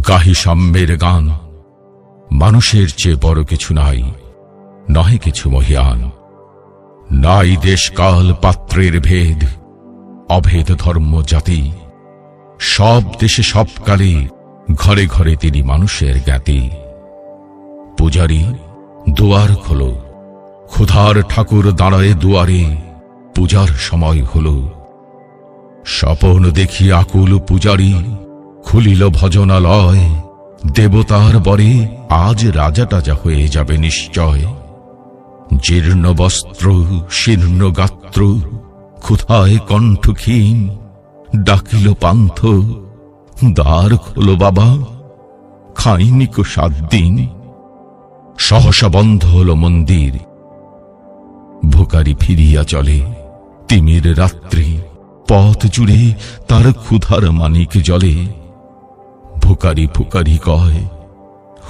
গাহি সাম্যের গান। মানুষের চেয়ে বড় কিছু নাই, নহে কিছু মহিয়ান। নাই দেশ কাল পাত্রের ভেদ, অভেদ ধর্ম জাতি। সব দেশে সব কালে ঘরে ঘরে তিনি মানুষের জ্ঞাতি। পূজারী দুয়ার খোলো, ক্ষুধার ঠাকুর দাঁড়ায় দুয়ারে, পূজার সময় হল। স্বপন দেখি আকুল পূজারী, খুলিল ভজনালয়। দেবতার বরে আজ রাজা টাজা হয়ে যাবে নিশ্চয়। জীর্ণ বস্ত্র শীর্ণ গাত্র, ক্ষুধায় কণ্ঠক্ষীণ, ডাকিল পান্থ দ্বার খোলো বাবা, খাইনি কো 7 দিন। সহসা বন্ধ হল মন্দির, ভিখারী ফিরিয়া চলে। তিমির রাত্রি, পথ জুড়ে তার ক্ষুধার মানিক জ্বলে। ভিখারী ভিখারী কয়,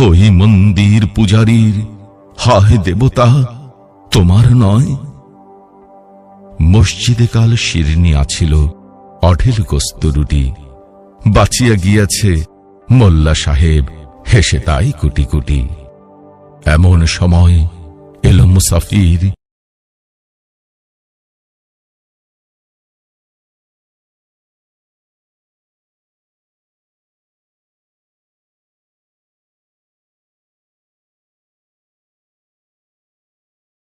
ওই মন্দির পূজারীর, হায় দেবতা তোমার নয়। মসজিদে কাল শিরনি আছিল, অঢেল গোস্ত রুটি। বাঁচিয়া গিয়াছে মোল্লা সাহেব, হেসে তাই কুটি কুটি। এমন সময় এলো মুসাফির,